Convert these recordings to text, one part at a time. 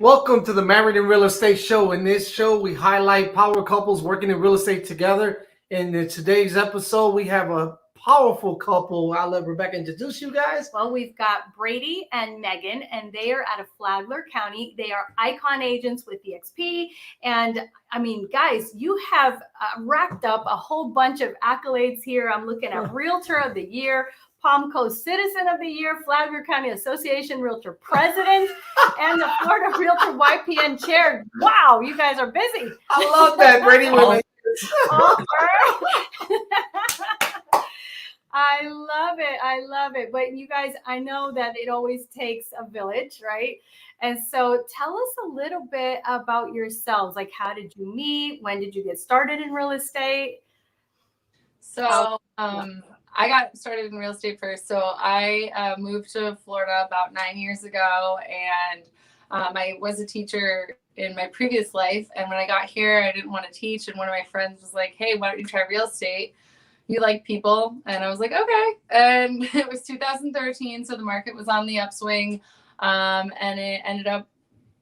Welcome to the Married in Real Estate Show. In this show, we highlight power couples working in real estate together. In today's episode, we have a powerful couple. I'll let Rebecca introduce you guys. Well, we've got Brady and Megan, and they are out of Flagler County. They are icon agents with EXP. And I mean, guys, you have racked up a whole bunch of accolades here. I'm looking at Realtor of the Year, Palm Coast Citizen of the Year, Flagler County Association Realtor President, and the Florida Realtor YPN Chair. Wow, you guys are busy. I love that, Brady. I love it. I love it. But you guys, I know that it always takes a village, right? And so tell us a little bit about yourselves. Like, how did you meet? When did you get started in real estate? So, I got started in real estate first. So I moved to Florida about 9 years ago, and I was a teacher in my previous life. And when I got here, I didn't want to teach. And one of my friends was like, "Hey, why don't you try real estate? You like people." And I was like, "Okay." And it was 2013. So the market was on the upswing. And it ended up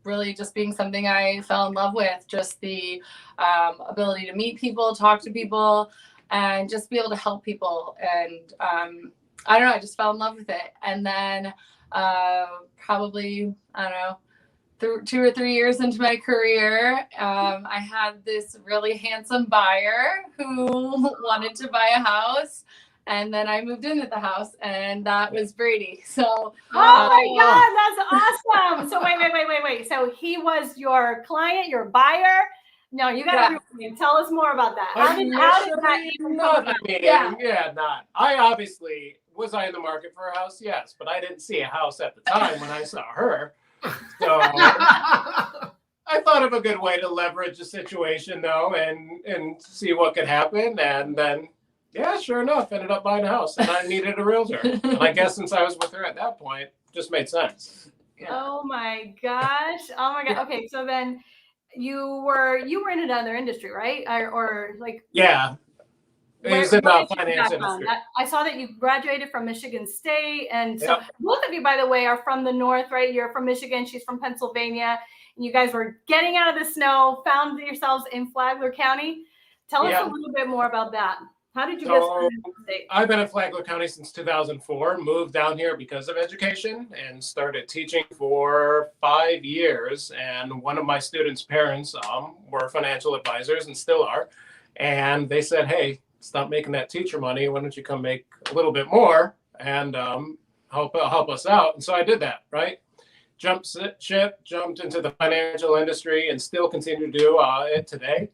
really just being something I fell in love with, just the ability to meet people, talk to people, and just be able to help people. And I don't know, I just fell in love with it. And then probably, I don't know, 2 or 3 years into my career, I had this really handsome buyer who wanted to buy a house. And then I moved into the house, and that was Brady. So, oh my God, that's awesome. So wait. So he was your client, your buyer? No, you got to tell us more about that. How did that even come about? Not. I obviously, was I in the market for a house? Yes, but I didn't see a house at the time when I saw her. So I thought of a good way to leverage the situation, though, and see what could happen. And then, yeah, sure enough, ended up buying a house, and I needed a realtor. And I guess since I was with her at that point, it just made sense. Yeah. Oh my gosh. Okay, so then you were in another industry, right? Or like yeah. It was in the finance industry. I saw that you graduated from Michigan State. And so both of you, by the way, are from the North, right? You're from Michigan. She's from Pennsylvania. And you guys were getting out of the snow, found yourselves in Flagler County. Tell us a little bit more about that. How did you get started in the state? I've been in Flagler County since 2004, moved down here because of education, and started teaching for 5 years. And one of my students' parents were financial advisors and still are. And they said, "Hey, stop making that teacher money. Why don't you come make a little bit more and help us out?" And so I did that, right? Jumped into the financial industry, and still continue to do it today.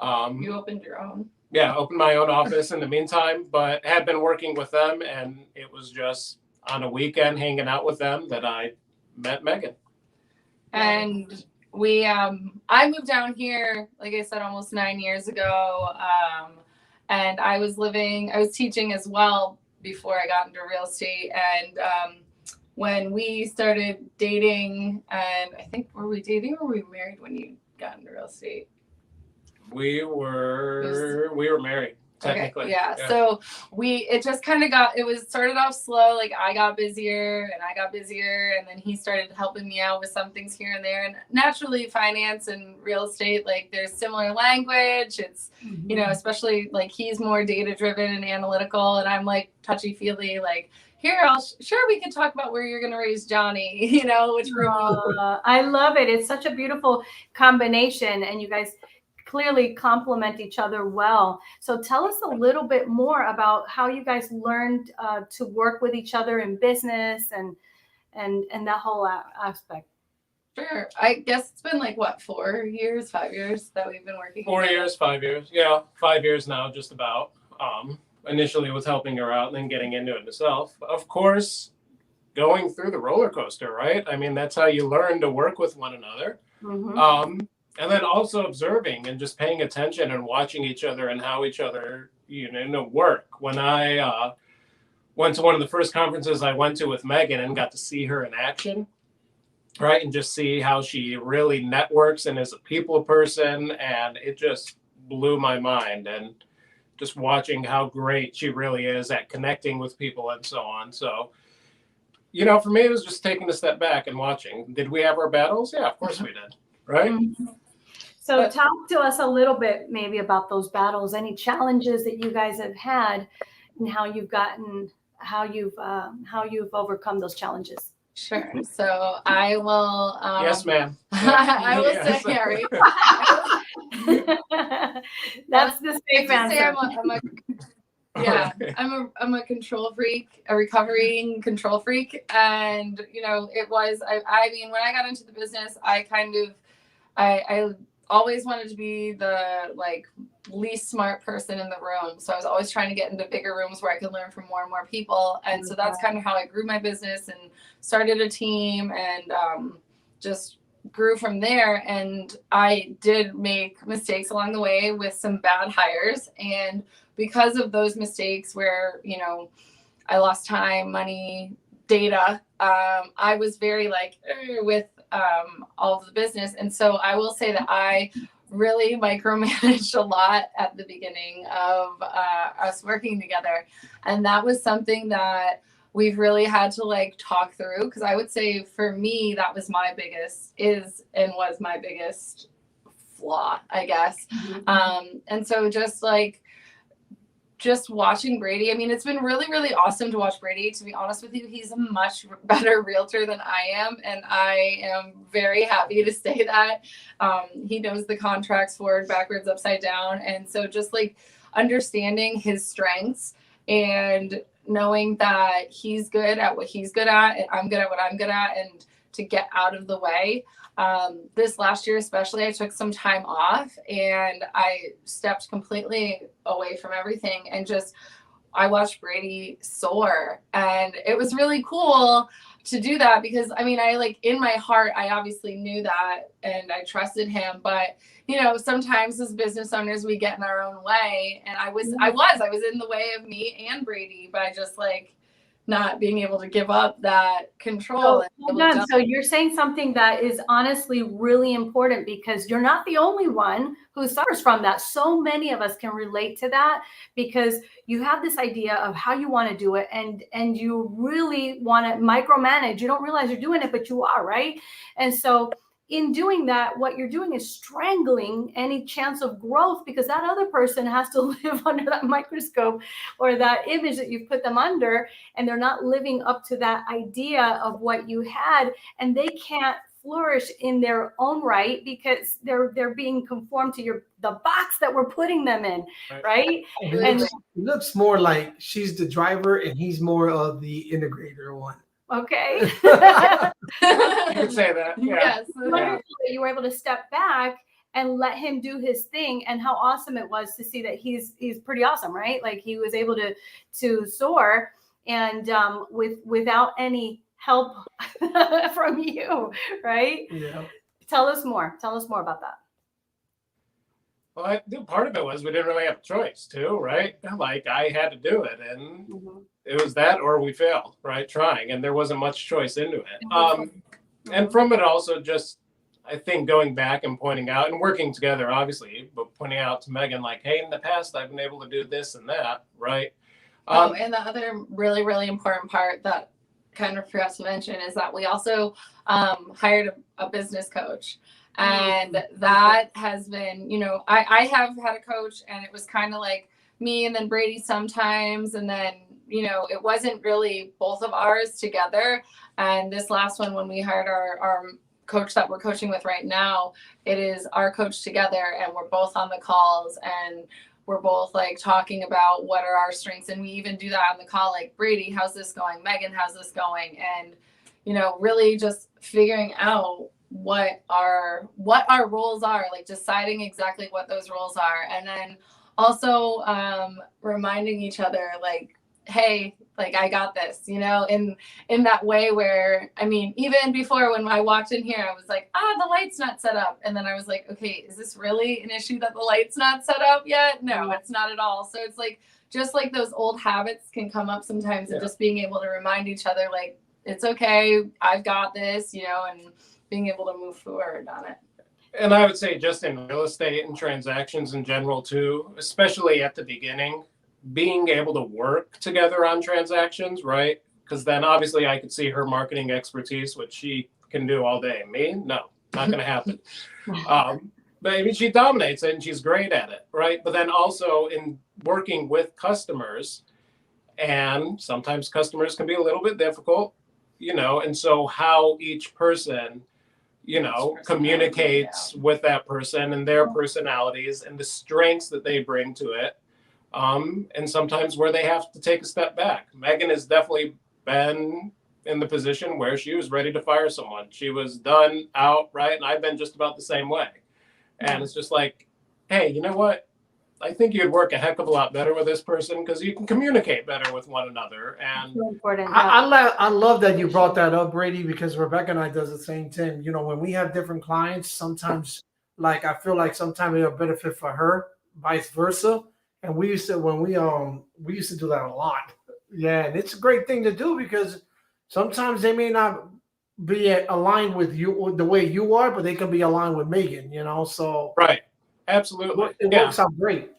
You opened your own? Yeah, opened my own office in the meantime, but had been working with them, and it was just on a weekend hanging out with them that I met Megan. And we, I moved down here, like I said, almost 9 years ago. And I was teaching as well before I got into real estate. And when we started dating, and I think, were we dating or were we married when you got into real estate? We were married, technically. Okay, yeah. So it just kind of started off slow. Like I got busier and then he started helping me out with some things here and there. And naturally finance and real estate, like there's similar language. It's, you know, especially like he's more data driven and analytical, and I'm like touchy feely, like, here, sure, we could talk about where you're going to raise Johnny, you know, which I love it. It's such a beautiful combination, and you guys clearly complement each other well. So tell us a little bit more about how you guys learned to work with each other in business and that whole aspect. Sure. I guess it's been like, what, 4 years, 5 years that we've been working? 4 years, 5 years. Yeah, 5 years now, just about. Initially was helping her out and then getting into it myself. Of course, going through the roller coaster, right? I mean, that's how you learn to work with one another. And then also observing and just paying attention and watching each other and how each other, work. When I went to one of the first conferences I went to with Megan and got to see her in action, right? And just see how she really networks and is a people person. And it just blew my mind. And just watching how great she really is at connecting with people and so on. So, for me, it was just taking a step back and watching. Did we have our battles? Yeah, of course we did. Right. So talk to us a little bit maybe about those battles, any challenges that you guys have had and how you've overcome those challenges. Sure. So I will. Yes, ma'am. I will say, Harry. That's the safe answer. I'm a control freak, a recovering control freak. And, it was, I mean, when I got into the business, I always wanted to be the least smart person in the room. So I was always trying to get into bigger rooms where I could learn from more and more people. And so that's kind of how I grew my business and started a team and just grew from there. And I did make mistakes along the way with some bad hires. And because of those mistakes where, I lost time, money, data, I was very with all of the business. And so I will say that I really micromanaged a lot at the beginning of us working together. And that was something that we've really had to talk through, because I would say for me, that was my biggest was my biggest flaw, I guess. And so just watching Brady, I mean, it's been really, really awesome to watch Brady. To be honest with you, he's a much better realtor than I am. And I am very happy to say that. He knows the contracts forward, backwards, upside down. And so just understanding his strengths and knowing that he's good at what he's good at and I'm good at what I'm good at, and to get out of the way. This last year, especially, I took some time off and I stepped completely away from everything and I watched Brady soar, and it was really cool to do that because in my heart, I obviously knew that and I trusted him, but sometimes as business owners, we get in our own way, and I was in the way of me and Brady by just not being able to give up that control. So you're saying something that is honestly really important, because you're not the only one who suffers from that. So many of us can relate to that, because you have this idea of how you want to do it, and you really want to micromanage. You don't realize you're doing it, but you are, right? And so in doing that, what you're doing is strangling any chance of growth, because that other person has to live under that microscope or that image that you've put them under, and they're not living up to that idea of what you had, and they can't flourish in their own right because they're being conformed to the box that we're putting them in, right? It looks more like she's the driver and he's more of the integrator one. Okay. You could say that. Yeah. Yes. Wonderful that you were able to step back and let him do his thing, and how awesome it was to see that he's pretty awesome, right? He was able to soar and without any help from you, right? Yeah. Tell us more about that. Well, I think part of it was we didn't really have a choice too, right? I had to do it, and it was that or we failed, right? Trying, and there wasn't much choice into it. And from it also just, I think, going back and pointing out and working together, obviously, but pointing out to Megan, hey, in the past, I've been able to do this and that, right? And the other really, really important part that kind of forgot to mention is that we also hired a business coach. And that has been, I have had a coach, and it was kind of me and then Brady sometimes. And then, it wasn't really both of ours together. And this last one, when we hired our coach that we're coaching with right now, it is our coach together, and we're both on the calls, and we're both talking about what are our strengths. And we even do that on the call, Brady, how's this going? Megan, how's this going? And, really just figuring out what our roles are, deciding exactly what those roles are. And then also reminding each other, hey, like I got this, you know, in that way where, I mean, even before when I walked in here, I was like, the light's not set up. And then I was like, okay, is this really an issue that the light's not set up yet? No, it's not at all. So it's like, just like those old habits can come up sometimes, and just being able to remind each other, like, it's okay, I've got this, you know, and being able to move forward on it. And I would say just in real estate and transactions in general too, especially at the beginning, being able to work together on transactions, right? Because then obviously I could see her marketing expertise, which she can do all day. Me, no, not going to happen. But I mean, she dominates it and she's great at it, right? But then also in working with customers, and sometimes customers can be a little bit difficult, you know, and so how each person, you know, communicates with that person and their personalities and the strengths that they bring to it. And sometimes where they have to take a step back. Megan has definitely been in the position where she was ready to fire someone. She was done out, right? And I've been just about the same way. And it's just like, hey, you know what? I think you'd work a heck of a lot better with this person because you can communicate better with one another. And So important. I love that you brought that up, Brady, because Rebecca and I does the same thing. You know, when we have different clients, sometimes like I feel like sometimes it'll benefit for her, vice versa. And we used to we used to do that a lot. Yeah, and it's a great thing to do because sometimes they may not be aligned with you the way you are, but they can be aligned with Megan, you know. So right. Absolutely. it works out great.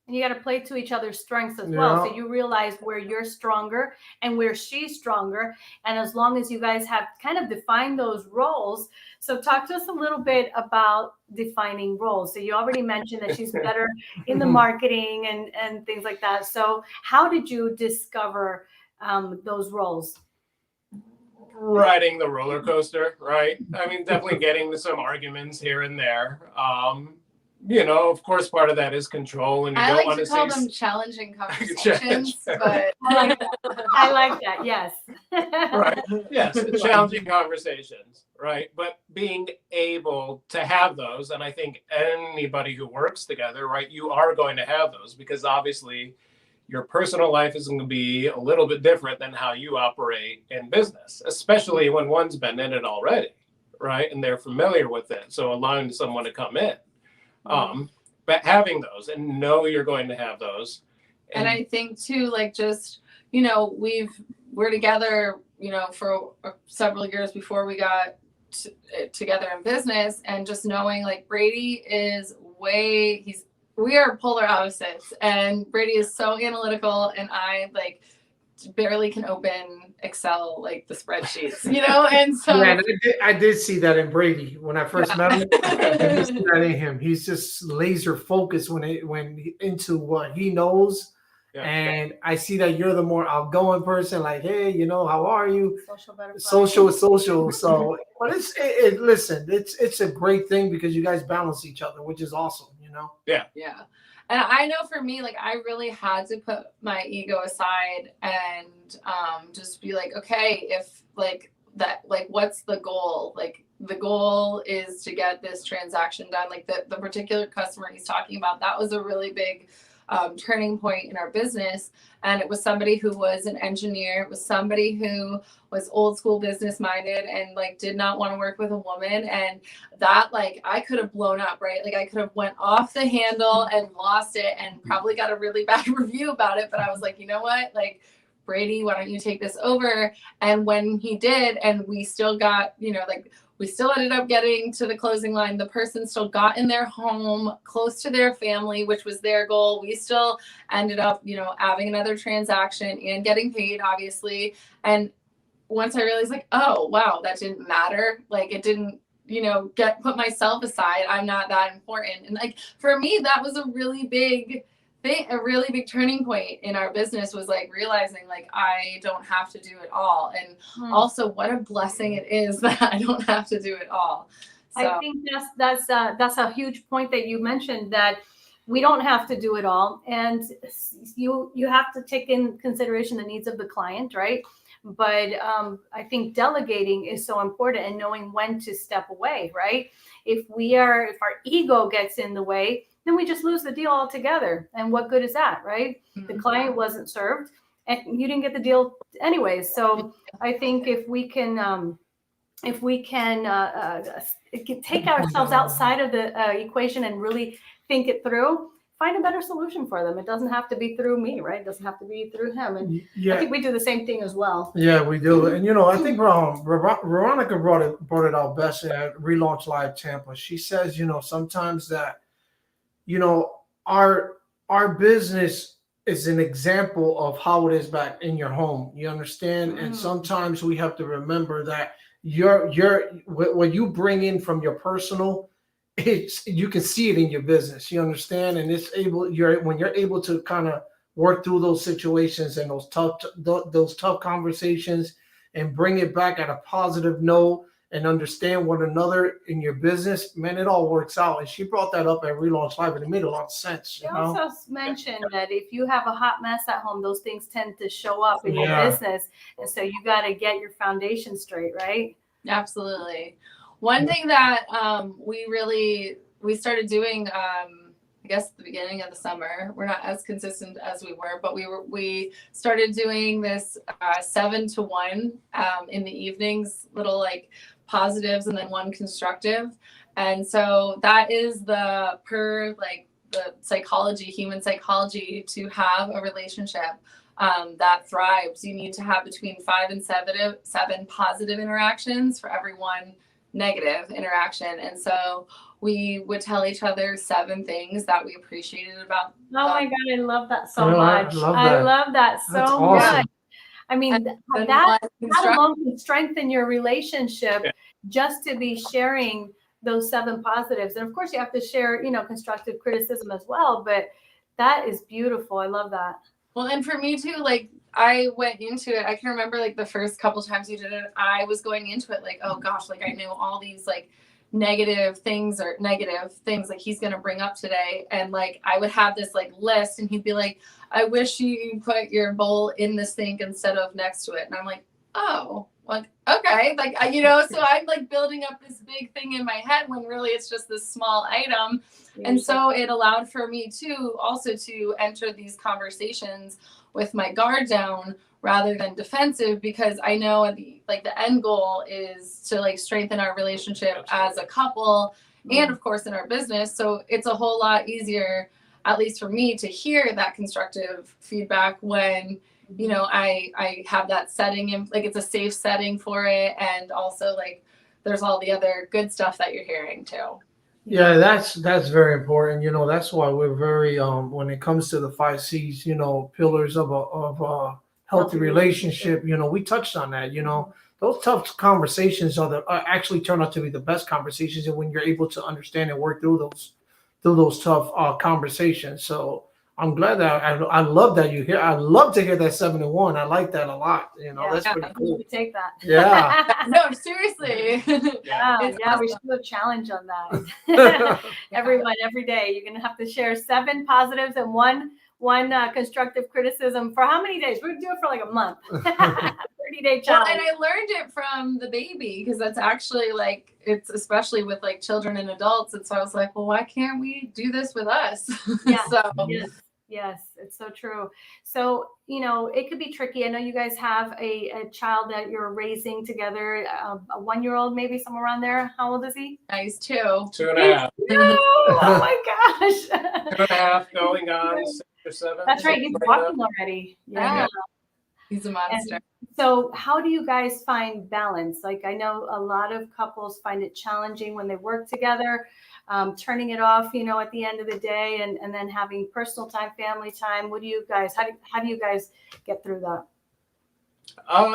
And you got to play to each other's strengths as well. So you realize where you're stronger and where she's stronger. And as long as you guys have kind of defined those roles. So talk to us a little bit about defining roles. So you already mentioned that she's better in the marketing and things like that. So how did you discover those roles? Riding the roller coaster, right? I mean, definitely getting to some arguments here and there. You know, of course, part of that is control, and you don't want to call them challenging conversations. But I like that. Yes. Right. Yes, challenging conversations, right? But being able to have those, and I think anybody who works together, right, you are going to have those because obviously your personal life is going to be a little bit different than how you operate in business, especially when one's been in it already, right? And they're familiar with it. So allowing someone to come in. But having those and know you're going to have those. And I think too, like just, you know, we're together, you know, for several years before we got together in business, and just knowing like Brady is we are polar opposites, and Brady is so analytical and I like barely can open Excel, like the spreadsheets, you know? And so yeah, I did see that in Brady when I first met him. I did see that in him. He's just laser focused into what he knows. Yeah. And I see that you're the more outgoing person, like, hey, you know, how are you? Social is social. So, but listen, it's a great thing because you guys balance each other, which is awesome, you know? Yeah. Yeah. And I know for me, like, I really had to put my ego aside and just be like, okay, if like that, like, what's the goal? Like, the goal is to get this transaction done. Like the particular customer he's talking about, that was a really big turning point in our business. And it was somebody who was an engineer. It was somebody who was old school business minded and like did not want to work with a woman. And that, like, I could have blown up, right? Like I could have went off the handle and lost it and probably got a really bad review about it. But I was like, you know what? Like, Brady, why don't you take this over? And when he did, and we still got, you know, like, we still ended up getting to the closing line. The person still got in their home, close to their family, which was their goal. We still ended up, you know, having another transaction and getting paid, obviously. And once I realized, like, oh, wow, that didn't matter. Like, it didn't, you know, put myself aside. I'm not that important. And like, for me, that was a really big thing. A really big turning point in our business was like realizing, like, I don't have to do it all. And also what a blessing it is that I don't have to do it all. So. I think that's a huge point that you mentioned, that we don't have to do it all. And you have to take in consideration the needs of the client, right? But I think delegating is so important, and knowing when to step away, right? If our ego gets in the way, then we just lose the deal altogether. And what good is that, right? Mm-hmm. The client wasn't served, and you didn't get the deal anyways. So I think if we can take ourselves outside of the equation and really think it through, find a better solution for them. It doesn't have to be through me, right? It doesn't have to be through him. And I think we do the same thing as well. Yeah, we do. And I think Veronica brought it out best at Relaunch Live Tampa. She says, sometimes that, our business is an example of how it is back in your home. You understand? And sometimes we have to remember that what you bring in from your personal, you can see it in your business. You understand? And when you're able to kind of work through those situations and those tough conversations and bring it back at a positive note and understand one another in your business, man, it all works out. And she brought that up at Relaunch Live, and it made a lot of sense. She also mentioned that if you have a hot mess at home, those things tend to show up in your business. And so you got to get your foundation straight, right? Absolutely. One thing that we started doing, I guess at the beginning of the summer, we're not as consistent as we were, but we started doing this 7 to 1 in the evenings, little like positives and then 1 constructive. And so that is the human psychology, to have a relationship that thrives. You need to have between 5 and 7 positive interactions for every 1 negative interaction. And so we would tell each other 7 things that we appreciated about them. Oh my God, I love that so much. I love that so much. I mean, that alone can strengthen your relationship, just to be sharing those 7 positives. And of course you have to share, constructive criticism as well, but that is beautiful. I love that. Well, and for me too, like I went into it, I can remember like the first couple times you did it, I was going into it like, oh gosh, like I knew all these like negative things like he's going to bring up today. And like, I would have this like list and he'd be like, I wish you put your bowl in the sink instead of next to it. And I'm like, oh, like, okay. Like, so I'm like building up this big thing in my head when really it's just this small item. And so it allowed for me to also to enter these conversations with my guard down rather than defensive, because I know the end goal is to like strengthen our relationship as a couple and of course in our business. So it's a whole lot easier, at least for me, to hear that constructive feedback when, I have that setting in, like it's a safe setting for it. And also like there's all the other good stuff that you're hearing too. Yeah, that's very important. That's why we're very when it comes to the 5 C's, pillars of a healthy relationship. We touched on that. Those tough conversations actually turn out to be the best conversations, and when you're able to understand and work through those tough conversations. So I'm glad that I love that you hear. I love to hear that 7 and 1. I like that a lot. That's pretty cool. We take that. Yeah. No, seriously. We should do a challenge on that. Everyone, every day, you're gonna have to share 7 positives and one constructive criticism for how many days? We're gonna do it for like a month. 30-day challenge. Well, and I learned it from the baby, because that's actually like, it's especially with like children and adults. And so I was like, well, why can't we do this with us? Yeah. So. Yes, it's so true. So, it could be tricky. I know you guys have a child that you're raising together, a 1-year-old, maybe somewhere around there. How old is he? He's 2. 2.5. Oh my gosh. 2.5 going on 6 or 7. That's right. He's walking already. Yeah. He's a monster. And so how do you guys find balance? Like, I know a lot of couples find it challenging when they work together, turning it off, at the end of the day, and then having personal time, family time. What do you guys, how do you guys get through that?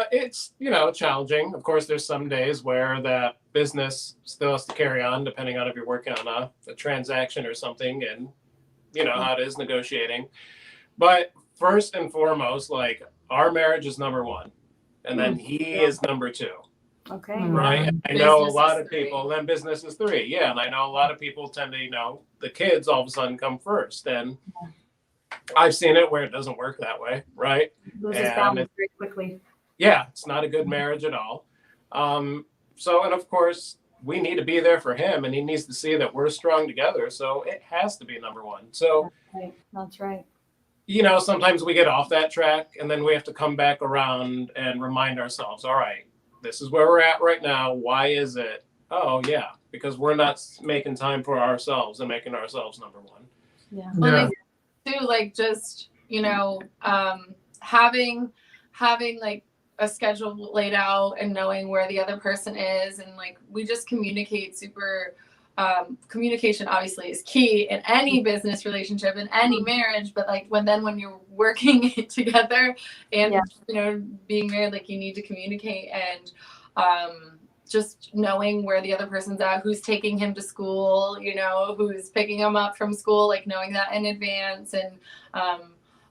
It's, challenging. Of course, there's some days where that business still has to carry on, depending on if you're working on a transaction or something, and how it is negotiating. But first and foremost, like, our marriage is number 1, and then he is number 2. Okay. Right. I know a lot of people, then business is 3. Yeah. And I know a lot of people tend to, the kids all of a sudden come first. And I've seen it where it doesn't work that way. Right. Loses balance very quickly. Yeah. It's not a good marriage at all. So, and of course, we need to be there for him, and he needs to see that we're strong together. So it has to be number 1. So That's right. sometimes we get off that track and then we have to come back around and remind ourselves, all right, this is where we're at right now. Why is it? Oh, yeah, because we're not making time for ourselves and making ourselves number one. Yeah. Well, too, like just, having like a schedule laid out and knowing where the other person is. And like, we just communicate communication obviously is key in any business relationship, in any marriage, but like when you're working together and being married, like you need to communicate, and just knowing where the other person's at, who's taking him to school, who's picking him up from school, like knowing that in advance, and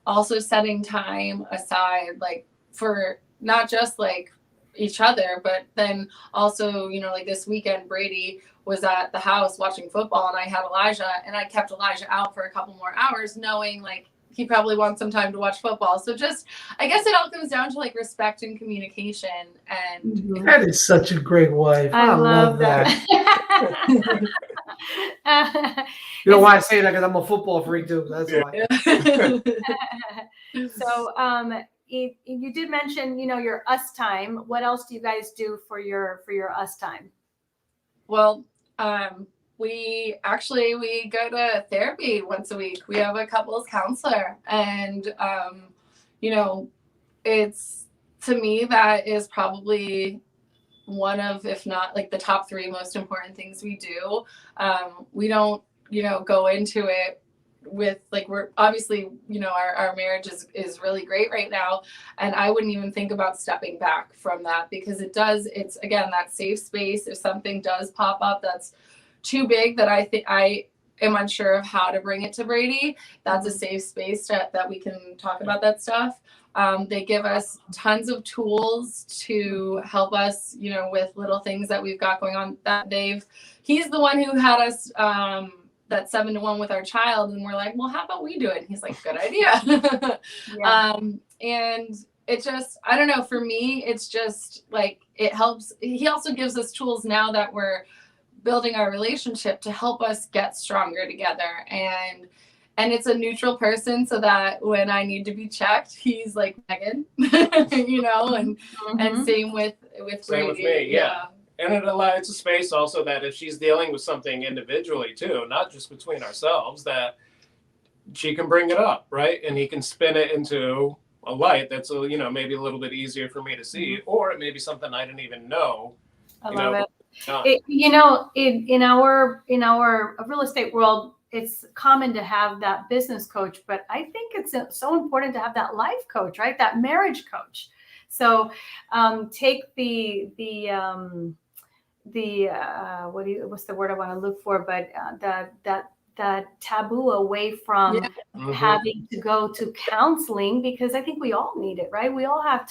also setting time aside, like for not just like each other, but then also, like this weekend, Brady was at the house watching football and I had Elijah, and I kept Elijah out for a couple more hours knowing like he probably wants some time to watch football. So just, I guess it all comes down to like respect and communication. And that is such a great wife. I love that. You know why I say that? Because I'm a football freak too. That's why. So, you did mention, your us time. What else do you guys do for your us time? Well, we go to therapy once a week. We have a couples counselor, and it's, to me, that is probably one of, if not like the top 3 most important things we do. We don't, go into it with like, we're obviously, our marriage is really great right now, and I wouldn't even think about stepping back from that, because it's again that safe space. If something does pop up that's too big that I think I am unsure of how to bring it to Brady, that's a safe space that we can talk about that stuff. They give us tons of tools to help us, with little things that we've got going on. He's the one who had us that 7-1 with our child, and we're like, well, how about we do it? And he's like, good idea. And it just, I don't know, for me, it's just like, it helps. He also gives us tools now that we're building our relationship to help us get stronger together. And it's a neutral person, so that when I need to be checked, he's like, Megan, and same with Same with me, yeah. And it allows a space also that if she's dealing with something individually too, not just between ourselves, that she can bring it up, right? And he can spin it into a light that's maybe a little bit easier for me to see, or it may be something I didn't even know. I love it. In our real estate world, it's common to have that business coach, but I think it's so important to have that life coach, right? That marriage coach. So take what's the word I want to look for? But that taboo away from having to go to counseling, because I think we all need it, right? We all have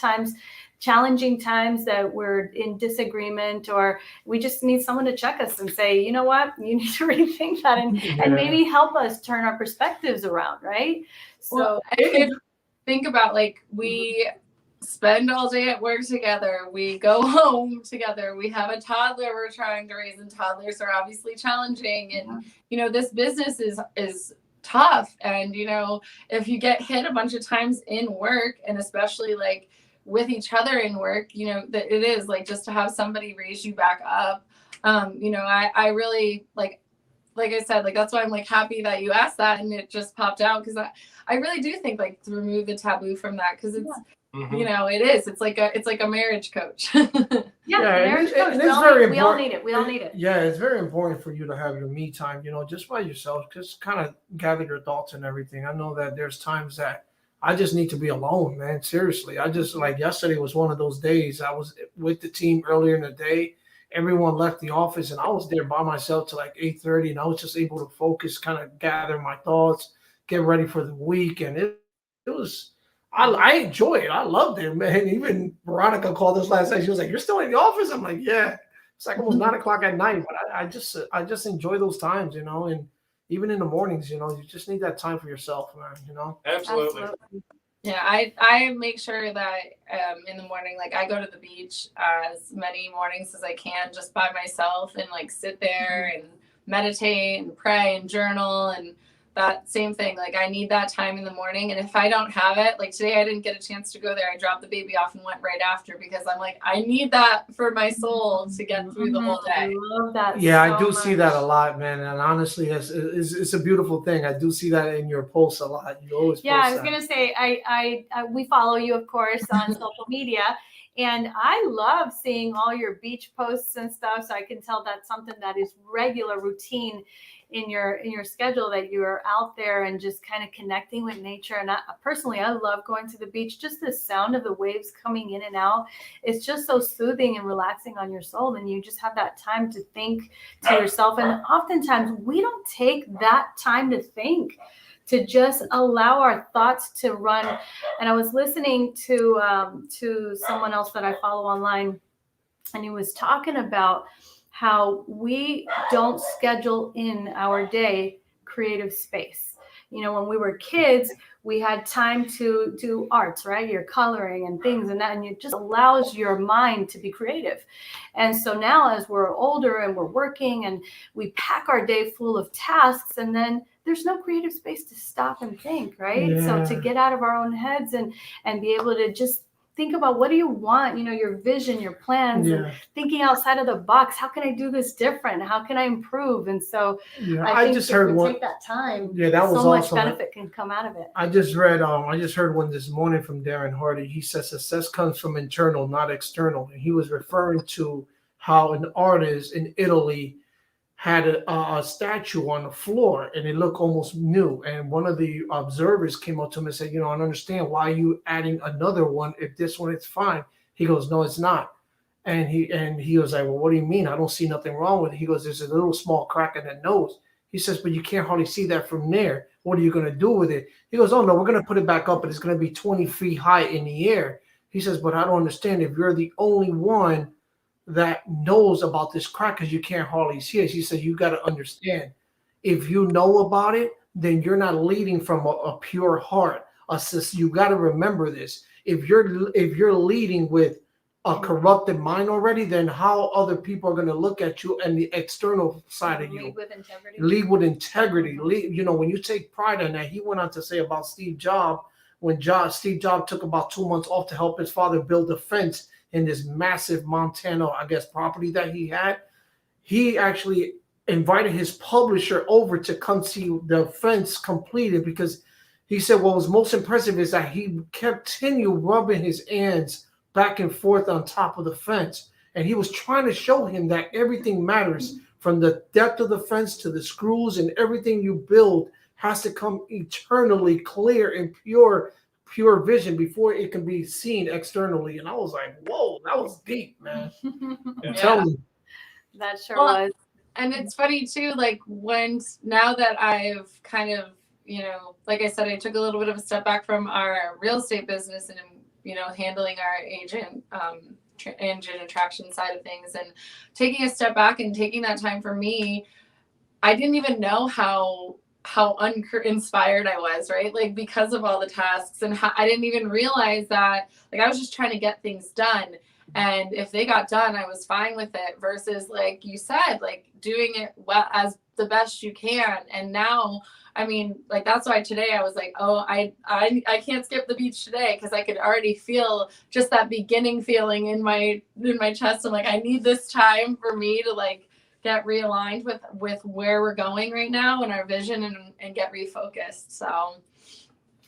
challenging times that we're in disagreement, or we just need someone to check us and say, you know what, you need to rethink that, and maybe help us turn our perspectives around, right? So think about, like, we spend all day at work together, we go home together, we have a toddler we're trying to raise, and toddlers are obviously challenging, and this business is tough, and if you get hit a bunch of times in work, and especially like with each other in work, that it is like, just to have somebody raise you back up. I really like I said, like, that's why I'm like happy that you asked that, and it just popped out, because I really do think, like, to remove the taboo from that, because it's it's like a marriage coach. Marriage coach. We all need it. Yeah, it's very important for you to have your me time, just by yourself, just kind of gather your thoughts and everything. I know that there's times that I just need to be alone, man. Seriously. I just, like, yesterday was one of those days. I was with the team earlier in the day. Everyone left the office, and I was there by myself till like 8:30, and I was just able to focus, kind of gather my thoughts, get ready for the week. And it was, I enjoy it. I loved it, man. Even Veronica called us last night. She was like, "You're still in the office?" I'm like, "Yeah." It's like almost 9:00 at night, but I just enjoy those times, and even in the mornings, you just need that time for yourself, man, Absolutely. Yeah, I make sure that in the morning, like, I go to the beach as many mornings as I can, just by myself, and like sit there and meditate and pray and journal, and that same thing. Like I need that time in the morning. And if I don't have it, like today I didn't get a chance to go there. I dropped the baby off and went right after because I'm like, I need that for my soul to get through the whole day. I love that. Yeah, I so do see that a much. lot, man. And honestly, it's a beautiful thing. I do see that in your posts a lot. You always Yeah, post I was that. gonna say I we follow you, of course, on social media, and I love seeing all your beach posts and stuff. So I can tell that's something that is regular routine in your schedule, that you are out there and just kind of connecting with nature. And personally, I love going to the beach. Just the sound of the waves coming in and out, it's just so soothing and relaxing on your soul. And you just have that time to think to yourself. And oftentimes we don't take that time to think, to just allow our thoughts to run. And I was listening to someone else that I follow online, and he was talking about how we don't schedule in our day creative space. You know, when we were kids, we had time to do arts, right? You're coloring and things and that, and it just allows your mind to be creative. And so now as we're older and we're working and we pack our day full of tasks, and then there's no creative space to stop and think, right? Yeah. So to get out of our own heads and be able to just think about, what do you want, you know, your vision, your plans, and thinking outside of the box. How can I do this different? How can I improve? And so I think just if heard we one. take that time, Yeah, that was so much awesome. benefit can come out of it. I just heard one this morning from Darren Hardy. He says success comes from internal, not external. And he was referring to how an artist in Italy had a statue on the floor and it looked almost new. And one of the observers came up to him and said, you know, I don't understand, why are you adding another one if this one is fine? He goes, no, it's not. And he was like, well, what do you mean? I don't see nothing wrong with it. He goes, there's a little small crack in the nose. He says, but you can't hardly see that from there. What are you going to do with it? He goes, oh, no, we're going to put it back up, but it's going to be 20 feet high in the air. He says, but I don't understand, if you're the only one that knows about this crack because you can't hardly see it. He said, you got to understand, if you know about it, then you're not leading from a pure heart. You got to remember this. If you're leading with a corrupted mind already, then how other people are going to look at you and the external side of you? Lead with integrity. Lead with integrity. You know, when you take pride in that. He went on to say about Steve Jobs, when Steve Jobs took about 2 months off to help his father build a fence in this massive Montana, I guess, property that he had. He actually invited his publisher over to come see the fence completed, because he said what was most impressive is that he continued rubbing his hands back and forth on top of the fence. And he was trying to show him that everything matters, from the depth of the fence to the screws, and everything you build has to come eternally clear and pure vision before it can be seen externally. And I was like, whoa, that was deep, man. Tell me. That sure was. And it's funny too, like now that I've kind of, you know, like I said, I took a little bit of a step back from our real estate business and, you know, handling our agent attraction side of things, and taking a step back and taking that time for me. I didn't even know how uninspired I was, right? Like, because of all the tasks, and I didn't even realize that, like, I was just trying to get things done. And if they got done, I was fine with it, versus, like you said, like doing it well as the best you can. And now, I mean, like, that's why today I was like, oh, I can't skip the beach today, because I could already feel just that beginning feeling in my chest. I'm like, I need this time for me to, like, get realigned with where we're going right now and our vision, and get refocused. So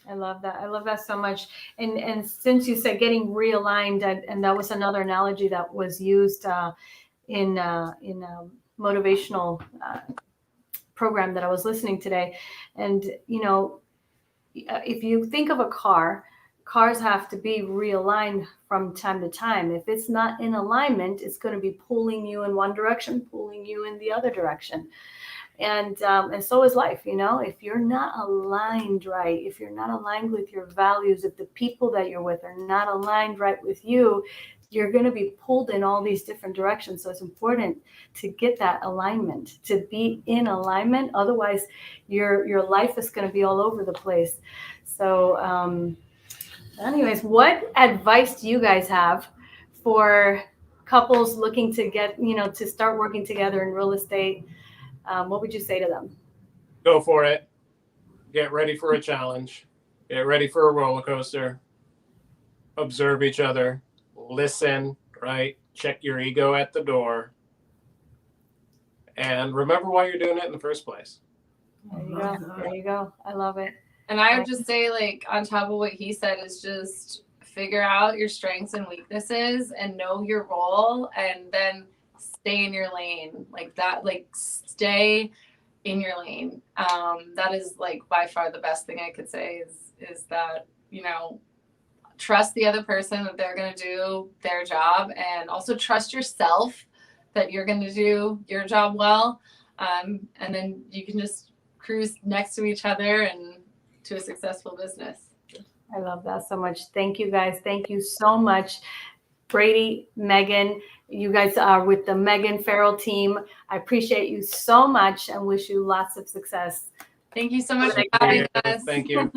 I love that. I love that so much. And since you said getting realigned, and that was another analogy that was used in a motivational program that I was listening today. And, you know, if you think of a car, cars have to be realigned from time to time. If it's not in alignment, it's going to be pulling you in one direction, pulling you in the other direction. And so is life, you know. If you're not aligned right, if you're not aligned with your values, if the people that you're with are not aligned right with you, you're going to be pulled in all these different directions. So it's important to get that alignment, to be in alignment. Otherwise, your life is going to be all over the place. So anyways, what advice do you guys have for couples looking to get, you know, to start working together in real estate? What would you say to them? Go for it. Get ready for a challenge. Get ready for a roller coaster. Observe each other. Listen, right? Check your ego at the door. And remember why you're doing it in the first place. There you go. There you go. I love it. And I would just say, like, on top of what he said, is just figure out your strengths and weaknesses and know your role, and then stay in your lane. Like that, like stay in your lane. That is like by far the best thing I could say is that, you know, trust the other person that they're going to do their job, and also trust yourself that you're going to do your job well. And then you can just cruise next to each other and to a successful business. I love that so much. Thank you guys. Thank you so much. Brady, Megan, you guys are with the Megan Farrell team. I appreciate you so much and wish you lots of success. Thank you so much for having us. Thank you.